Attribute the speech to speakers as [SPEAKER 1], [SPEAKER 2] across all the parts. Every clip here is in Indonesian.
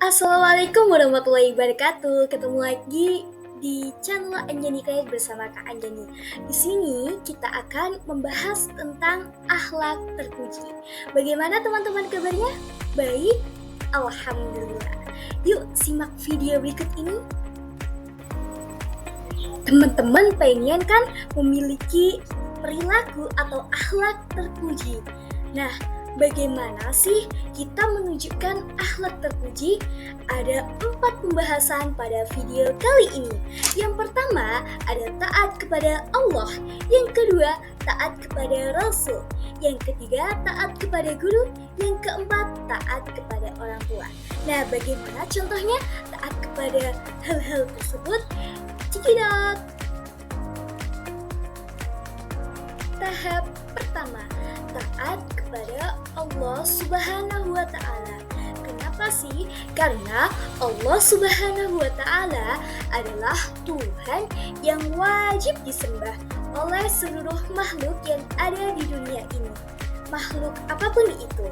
[SPEAKER 1] Assalamualaikum warahmatullahi wabarakatuh. Ketemu lagi di channel Anjani Kayat bersama Kak Anjani. Di sini kita akan membahas tentang akhlak terpuji. Bagaimana teman-teman kabarnya? Baik? Alhamdulillah. Yuk simak video berikut ini. Teman-teman pengen kan memiliki perilaku atau akhlak terpuji. Nah, bagaimana sih kita menunjukkan akhlak terpuji? Ada 4 pembahasan pada video kali ini. Yang pertama, ada taat kepada Allah. Yang kedua, taat kepada Rasul. Yang ketiga, taat kepada guru. Yang keempat, taat kepada orang tua. Nah, bagaimana contohnya taat kepada hal-hal tersebut? Cekidot! Tahap pertama, taat kepada Allah Subhanahu wa Ta'ala. Kenapa sih? Karena Allah Subhanahu wa Ta'ala adalah Tuhan yang wajib disembah oleh seluruh makhluk yang ada di dunia ini. Makhluk apapun itu.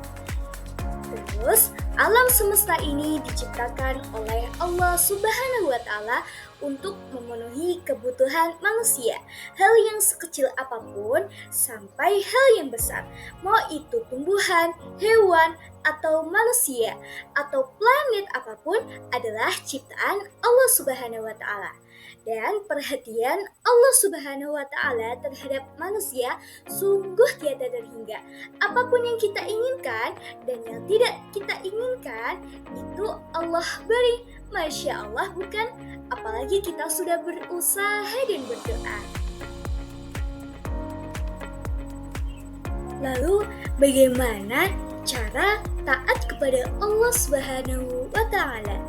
[SPEAKER 1] Terus, alam semesta ini diciptakan oleh Allah Subhanahu wa Ta'ala untuk memenuhi kebutuhan manusia. Hal yang sekecil apapun sampai hal yang besar. Mau itu tumbuhan, hewan, atau manusia, atau planet apapun adalah ciptaan Allah Subhanahu wa Ta'ala. Dan perhatian Allah Subhanahu wa Ta'ala terhadap manusia sungguh tiada terhingga. Apapun yang kita inginkan dan yang tidak kita inginkan, itu Allah beri. Masya Allah, bukan? Apalagi kita sudah berusaha dan berdoa. Lalu, bagaimana cara taat kepada Allah Subhanahu wa Ta'ala?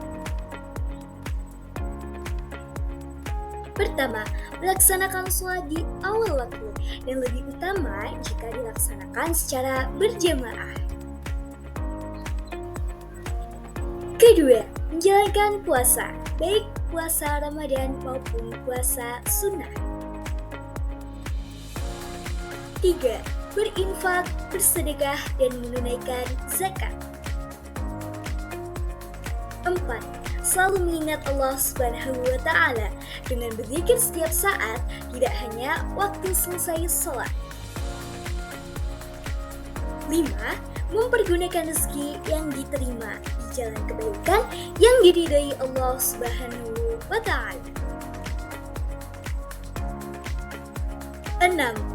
[SPEAKER 1] Pertama, melaksanakan sholat di awal waktu dan lebih utama jika dilaksanakan secara berjamaah. Kedua, menjalankan puasa, baik puasa Ramadan maupun puasa sunnah. Tiga, berinfak, bersedekah, dan menunaikan zakat. Empat, selalu mengingat Allah Subhanahu wa Ta'ala dengan berzikir setiap saat, tidak hanya waktu selesai sholat. 5. Mempergunakan rezeki yang diterima di jalan kebaikan yang diridhai Allah Subhanahu wa Ta'ala. 6.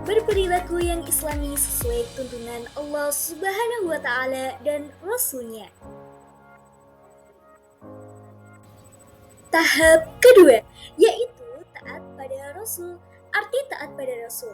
[SPEAKER 1] Berperilaku yang islami sesuai tuntunan Allah Subhanahu wa Ta'ala dan Rasul-Nya. Tahap kedua, yaitu taat pada Rasul. Arti taat pada Rasul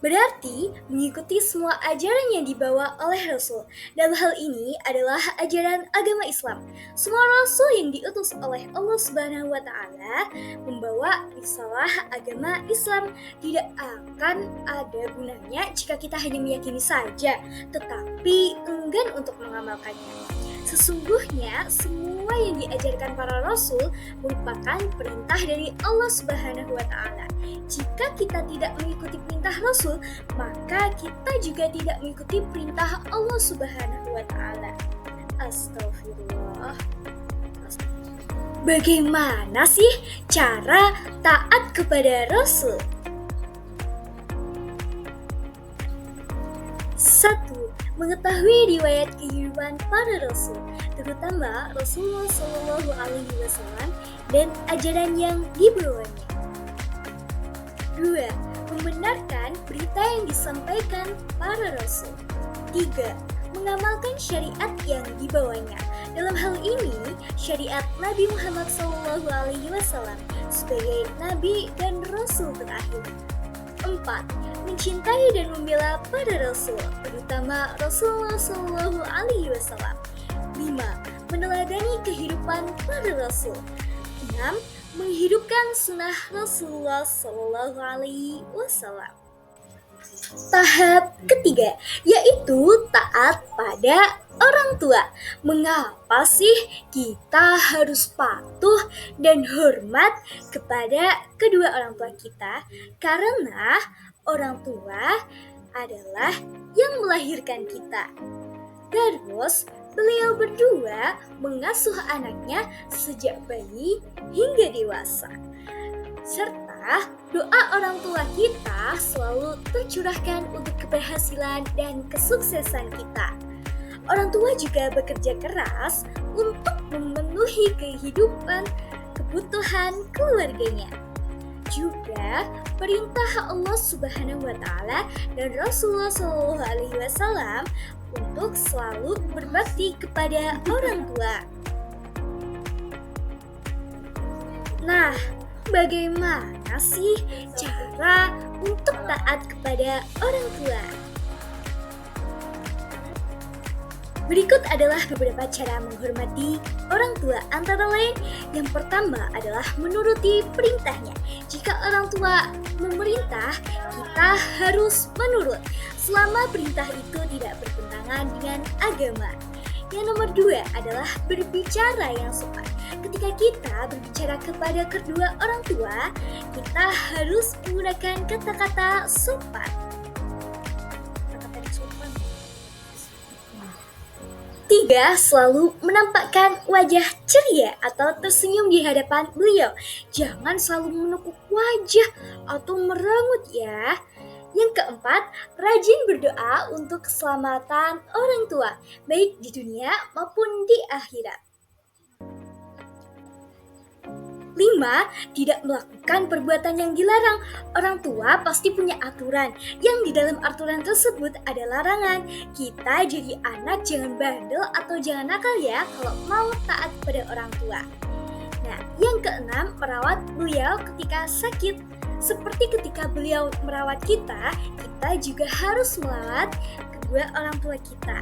[SPEAKER 1] berarti mengikuti semua ajaran yang dibawa oleh Rasul. Dalam hal ini adalah ajaran agama Islam. Semua Rasul yang diutus oleh Allah Subhanahu wa Ta'ala membawa risalah agama Islam. Tidak akan ada gunanya jika kita hanya meyakini saja, tetapi enggan untuk mengamalkannya. Sesungguhnya semua yang diajarkan para Rasul merupakan perintah dari Allah Subhanahu wa Ta'ala. Jika kita tidak mengikuti perintah Rasul, maka kita juga tidak mengikuti perintah Allah Subhanahu wa Ta'ala. Astagfirullah. Bagaimana sih cara taat kepada Rasul? 1. Mengetahui riwayat kehidupan para Rasul, terutama Rasulullah SAW dan ajaran yang dibawanya. 2. Membenarkan berita yang disampaikan para Rasul. 3. Mengamalkan syariat yang dibawanya. Dalam hal ini, syariat Nabi Muhammad SAW sebagai Nabi dan Rasul terakhir. 4. Mencintai dan membela para Rasul, terutama Rasulullah SAW. 5. Meneladani kehidupan para Rasul. 6. Menghidupkan sunnah Rasulullah SAW. Tahap ketiga, yaitu taat pada orang tua. Mengapa sih kita harus patuh dan hormat kepada kedua orang tua kita? Karena orang tua adalah yang melahirkan kita. Terus Beliau berdua mengasuh anaknya sejak bayi hingga dewasa. Serta doa orang tua kita selalu tercurahkan untuk keberhasilan dan kesuksesan kita. Orang tua juga bekerja keras untuk memenuhi kebutuhan keluarganya. Juga perintah Allah Subhanahu wa taala dan Rasulullah Shallallahu alaihi wasallam untuk selalu berbakti kepada orang tua. Nah, bagaimana sih cara untuk taat kepada orang tua? Berikut adalah beberapa cara menghormati orang tua, antara lain yang pertama adalah menuruti perintahnya. Jika orang tua memerintah, kita harus menurut selama perintah itu tidak bertentangan dengan agama. Yang nomor dua adalah berbicara yang sopan. Ketika kita berbicara kepada kedua orang tua, kita harus menggunakan kata-kata sopan. Tiga, selalu menampakkan wajah ceria atau tersenyum di hadapan beliau. Jangan selalu menekuk wajah atau merengut ya. Yang keempat, rajin berdoa untuk keselamatan orang tua, baik di dunia maupun di akhirat. 5. Tidak melakukan perbuatan yang dilarang. Orang tua pasti punya aturan, yang di dalam aturan tersebut ada larangan. Kita jadi anak jangan bandel atau jangan nakal ya kalau mau taat pada orang tua. Nah, yang keenam, merawat beliau ketika sakit. Seperti ketika beliau merawat kita, kita juga harus merawat kedua orang tua kita.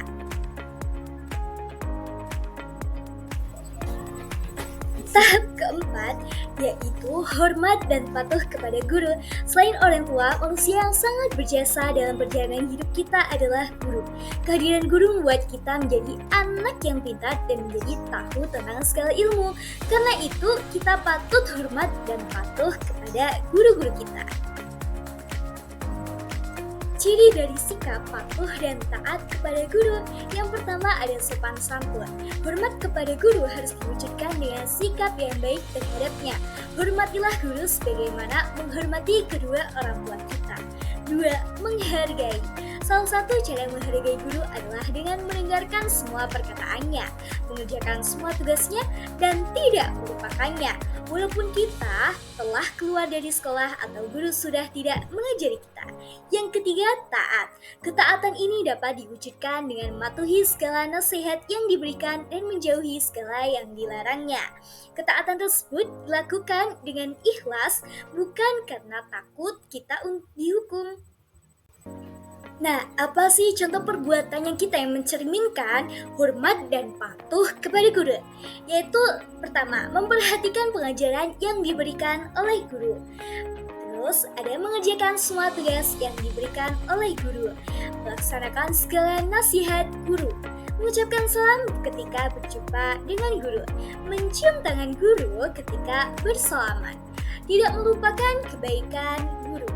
[SPEAKER 1] Tahap keempat, yaitu hormat dan patuh kepada guru. Selain orang tua, manusia yang sangat berjasa dalam perjalanan hidup kita adalah guru. Kehadiran guru membuat kita menjadi anak yang pintar dan menjadi tahu tentang segala ilmu. Karena itu, kita patut hormat dan patuh kepada guru-guru kita. Ciri dari sikap patuh dan taat kepada guru. Yang pertama ada sopan santun. Hormat kepada guru harus diwujudkan dengan sikap yang baik terhadapnya. Hormatilah guru sebagaimana menghormati kedua orang tua kita. 2. Menghargai. Salah satu cara menghargai guru adalah dengan mendengarkan semua perkataannya, mengerjakan semua tugasnya, dan tidak melupakannya. Walaupun kita telah keluar dari sekolah atau guru sudah tidak mengajari kita. Yang ketiga, taat. Ketaatan ini dapat diwujudkan dengan mematuhi segala nasihat yang diberikan dan menjauhi segala yang dilarangnya. Ketaatan tersebut dilakukan dengan ikhlas, bukan karena takut kita dihukum. Nah, apa sih contoh perbuatan yang kita yang mencerminkan hormat dan patuh kepada guru? Yaitu pertama, memperhatikan pengajaran yang diberikan oleh guru. Terus ada mengerjakan semua tugas yang diberikan oleh guru. Melaksanakan segala nasihat guru. Mengucapkan salam ketika berjumpa dengan guru. Mencium tangan guru ketika bersalaman. Tidak melupakan kebaikan guru.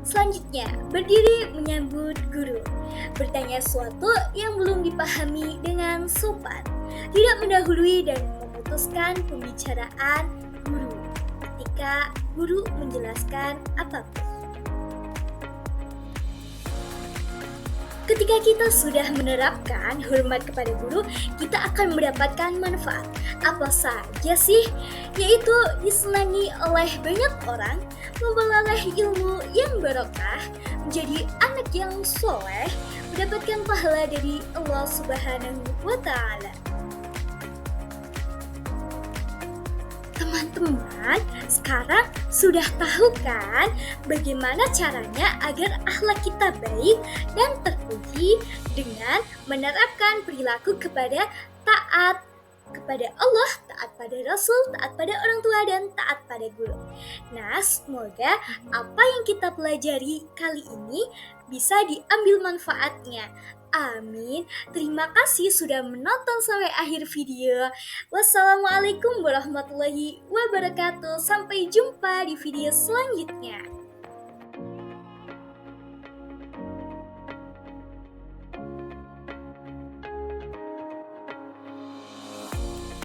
[SPEAKER 1] Selanjutnya, berdiri menyambut guru. Bertanya sesuatu yang belum dipahami dengan sopan. Tidak mendahului dan memutuskan pembicaraan guru ketika guru menjelaskan apapun. Ketika kita sudah menerapkan hormat kepada guru, kita akan mendapatkan manfaat. Apa saja sih? Yaitu disenangi oleh banyak orang, memperoleh ilmu yang barokah, menjadi anak yang soleh, mendapatkan pahala dari Allah Subhanahu wa taala. Teman-teman, sekarang sudah tahu kan bagaimana caranya agar akhlak kita baik dan terpuji dengan menerapkan perilaku kepada taat kepada Allah, taat pada Rasul, taat pada orang tua, dan taat pada guru. Nah, semoga apa yang kita pelajari kali ini bisa diambil manfaatnya. Amin. Terima kasih sudah menonton sampai akhir video. Wassalamualaikum warahmatullahi wabarakatuh. Sampai jumpa di video selanjutnya.